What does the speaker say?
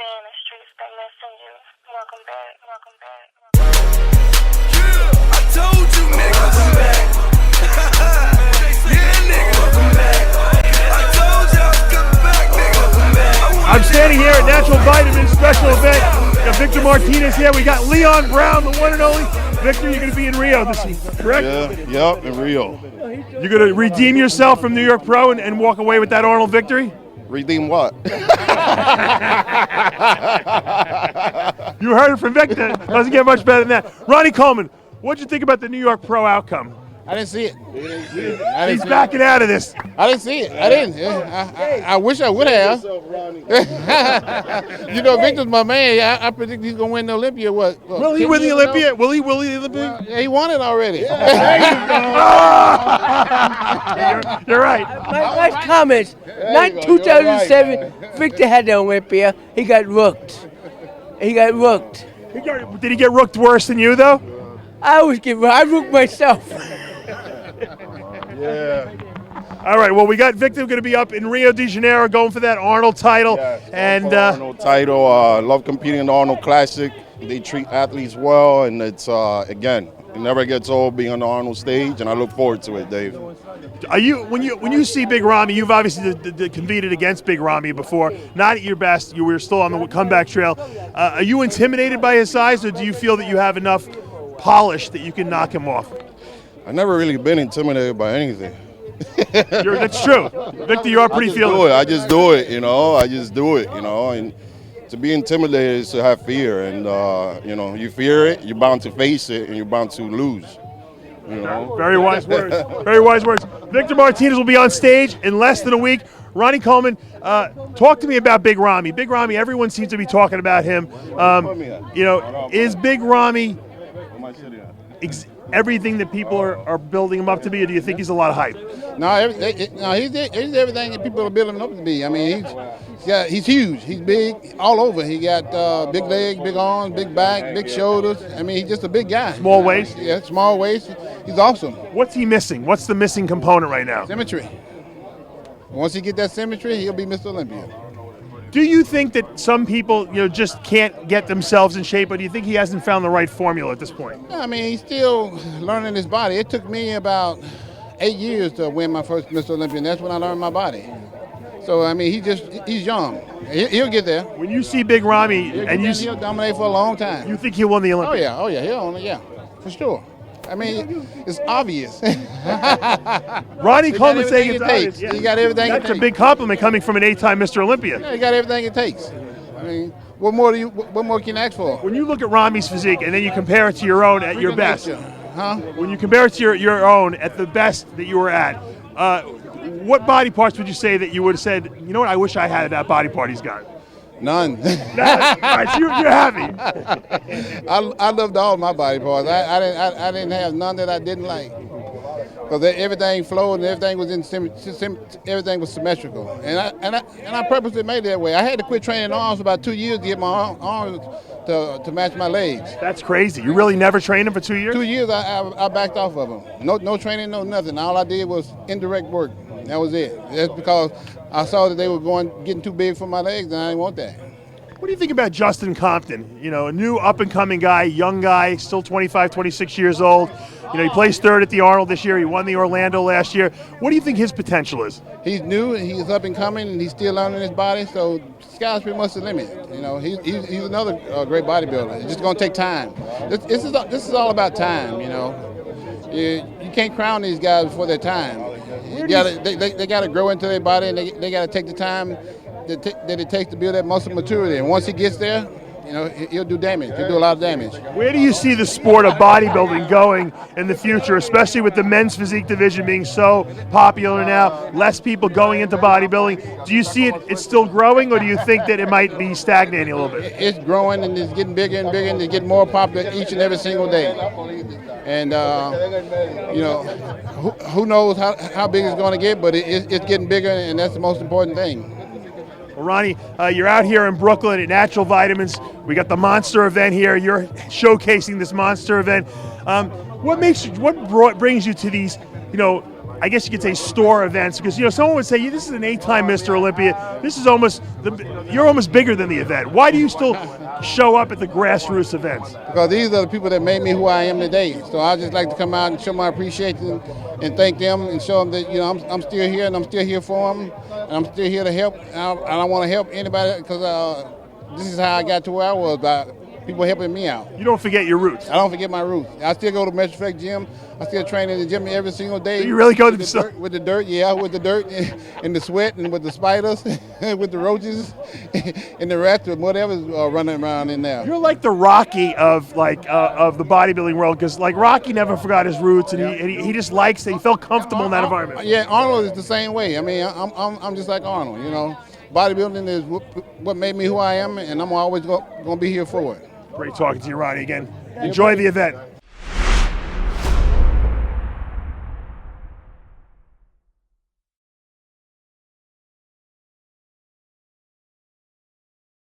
day in the streets, they missing you. Welcome back, welcome back. Yeah, I told you niggas. Welcome back. Yeah, nigga. Welcome back. I told you I was coming back, nigga. Welcome back. I'm standing here at Natural Vitamin special event. We got Victor Martinez here. We got Leon Brown, the one and only. Victor, you're going to be in Rio this week, correct? Yeah, in Rio. You're going to redeem yourself from New York Pro and walk away with that Arnold victory? Redeem what? You heard it from Victor. Doesn't get much better than that. Ronnie Coleman, what'd you think about the New York Pro outcome? I didn't see it. He's backing out of this. I didn't see it. I didn't. I wish I would have. You know, Victor's my man. I predict he's gonna win the Olympia. What? Will he win the Olympia? Will he win the Olympia? Yeah, he won it already. You're right. My last comments. Not 2007. Victor had the Olympia. He got rooked. Did he get rooked worse than you though? I rooked myself. Yeah. All right. Well, we got Victor going to be up in Rio de Janeiro going for that Arnold title, Arnold title. Love competing in the Arnold Classic. They treat athletes well, and it's again, it never gets old being on the Arnold stage, and I look forward to it, Dave. Are you when you see Big Ramy? You've obviously competed against Big Ramy before. Not at your best. You were still on the comeback trail. Are you intimidated by his size, or do you feel that you have enough polish that you can knock him off? I've never really been intimidated by anything. That's true. Victor, you are pretty fearless. I just do it, you know. And to be intimidated is to have fear. And, you fear it, you're bound to face it, and you're bound to lose. You know? Very wise words. Very wise words. Victor Martinez will be on stage in less than a week. Ronnie Coleman, talk to me about Big Ramy. Big Ramy, everyone seems to be talking about him. Is Big Ramy everything that people are building him up to be, or do you think he's a lot of hype? No, he's everything that people are building him up to be. I mean, he's huge. He's big all over. He got big legs, big arms, big back, big shoulders. I mean, he's just a big guy. Small waist? Yeah, small waist. He's awesome. What's he missing? What's the missing component right now? Symmetry. Once he get that symmetry, he'll be Mr. Olympia. Do you think that some people, just can't get themselves in shape, or do you think he hasn't found the right formula at this point? I mean, he's still learning his body. It took me about 8 years to win my first Mr. Olympia, and that's when I learned my body. So, I mean, he's young. He'll get there. When you see Big Ramy, he'll dominate for a long time. You think he'll win the Olympia? Oh yeah, for sure. I mean, it's obvious. Ronnie Coleman saying it's obvious. He got everything it takes. That's a big compliment coming from an 8-time Mr. Olympia. Yeah, he got everything it takes. I mean, what more can you ask for? When you look at Ramy's physique and then you compare it to your own at your best, huh? When you compare it to your own at the best that you were at, what body parts would you say that you would have said, you know what, I wish I had that body part he's got? None. Right, so you're happy. I loved all my body parts. I didn't have none that I didn't like, because everything flowed and everything was everything was symmetrical. And I purposely made it that way. I had to quit training arms for about 2 years to get my arms to match my legs. That's crazy. You really never trained them for 2 years? 2 years I backed off of them. No training, no nothing. All I did was indirect work. That was it. That's because I saw that they were getting too big for my legs, and I didn't want that. What do you think about Justin Compton? A new up-and-coming guy, young guy, still 25, 26 years old. He plays third at the Arnold this year. He won the Orlando last year. What do you think his potential is? He's new, and he's up-and-coming, and he's still learning his body, so sky's pretty much the limit. He's another great bodybuilder. It's just going to take time. This is all about time, You can't crown these guys before their time. They got to grow into their body, and they got to take the time that it takes to build that muscle maturity. And once he gets there, he'll do damage. He'll do a lot of damage. Where do you see the sport of bodybuilding going in the future, especially with the men's physique division being so popular now, less people going into bodybuilding? Do you see it's still growing, or do you think that it might be stagnating a little bit? It's growing, and it's getting bigger and bigger, and it's getting more popular each and every single day. And, who knows how big it's going to get, but it's getting bigger, and that's the most important thing. Well, Ronnie, you're out here in Brooklyn at Natural Vitamins. We got the Monster event here. You're showcasing this Monster event. What brings you to these, I guess you could say store events, because someone would say, this is an 8-time Mr. Olympia. This is you're almost bigger than the event. Why do you still show up at the grassroots events? Because these are the people that made me who I am today. So I just like to come out and show my appreciation and thank them and show them that I'm still here and I'm still here for them and I'm still here to help. And I want to help anybody because this is how I got to where I was, by people helping me out. You don't forget your roots. I don't forget my roots. I still go to Metroflex Gym. I still train in the gym every single day. So you really go to with the dirt, yeah, with the dirt and the sweat and with the spiders, with the roaches and the rats and whatever's running around in there. You're like the Rocky of the bodybuilding world, because like Rocky never forgot his roots, and he just likes that he felt comfortable in that environment. Yeah, Arnold is the same way. I mean, I'm just like Arnold. Bodybuilding is what made me who I am, and I'm always going to be here for it. Great talking to you, Ronnie, again. Enjoy the event.